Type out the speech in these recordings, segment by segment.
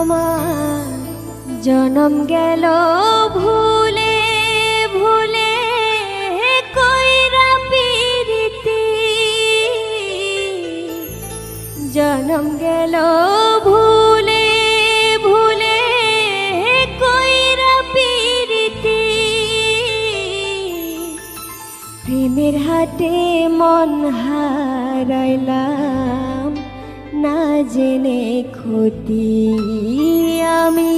আমার জনম গেল ভুলে ভুলে কইরা পিরিতি, জনম গেল ভুলে ভুলে কইরা পিরিতি, প্রেমের হাটে মন হারাইলাম না জেনে ক্ষতি আমি,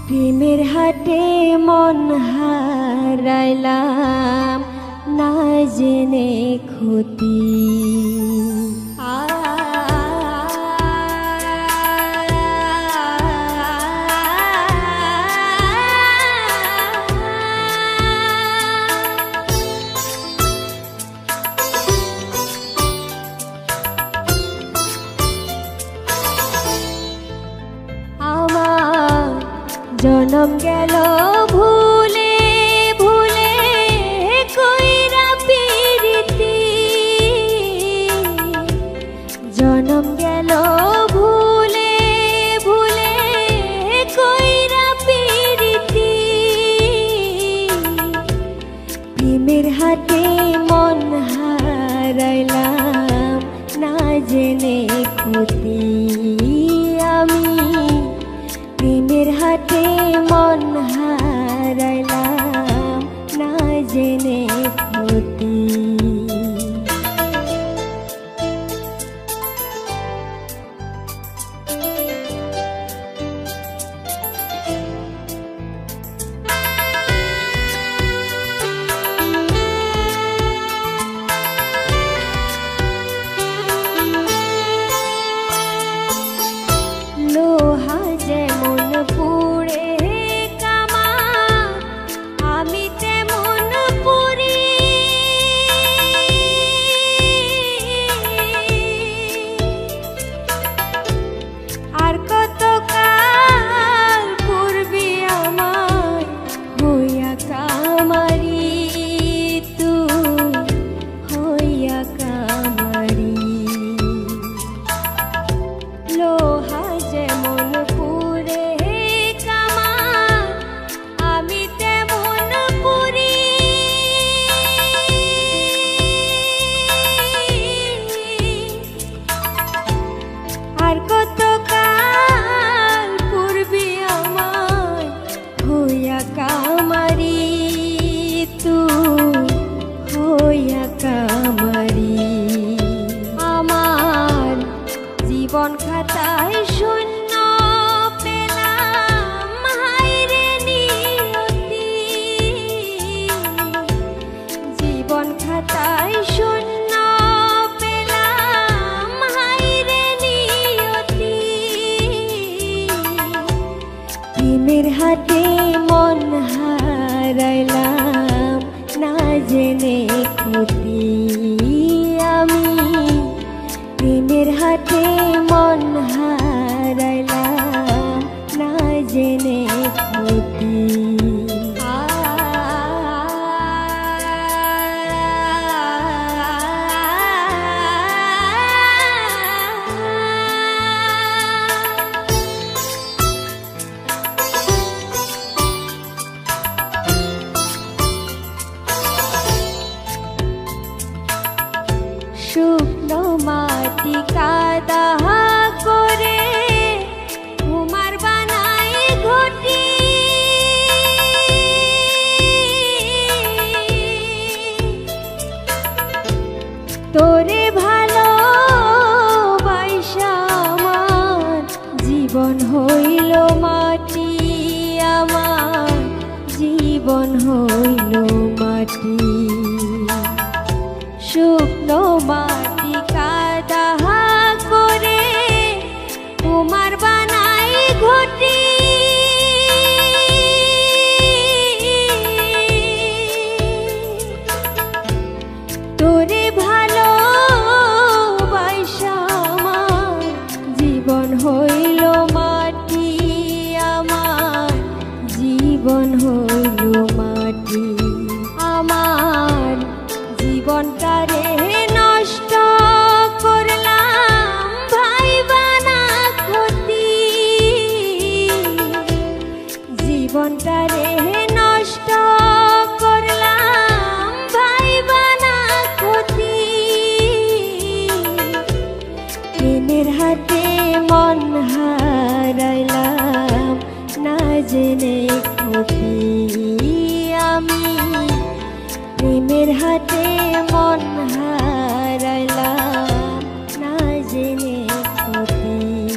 প্রেমের হাটে মন হারাইলাম না জেনে ক্ষতি। জনম গেল ভুলে ভুলে কইরা পিরিতি, জনম গেল ভুলে ভুলে কইরা পিরিতি, প্রেমের হাটে মন হারাইলাম না জেনে ক্ষতি আমি, প্রেমের হাটে মন হারাইলাম না জেনে ক্ষতি। লোহা যেমন পুড়ে কামা আমি তেমন পুরি, আর কত কাল পূর্বে আমার হইয়া কামারি, তুই হইয়া কামারি। লোহা যেমন পুড়ে কামা আমি তেমন পুরি, আর কত কাল পূর্বে আমার হইয়া কামারি, তুই হইয়া কামারি। আমার জীবন খাতায় শূন্য পেলাম হায়রে নিয়তি, জীবন খাতায় শূন্য পেলাম হায়রে নিয়তি, প্রেমের হাটে মন হারাইলাম না জেনে ক্ষতি আমি, প্রেমের হাটে মন হারাইলাম না জেনে ক্ষতি। শুকনো মাটি কাদা করে কুমার বানাই ঘটি, তোরে ভালোবাসা আমার জীবন হইল মাটি, আমার জীবন হইল মাটি। শুকনো মাটি কাদা করে কুমার বানাই ঘটি, তোরে ভালোবাসা আমার জীবন হইল মাটি, আমার জীবন হইল মাটি। আমার জীবনটারে নষ্ট করলাম ভাইবা না ক্ষতি, মন হারাইলাম না জেনে ক্ষতি আমি প্রেমের হাতে মন হারাইলাম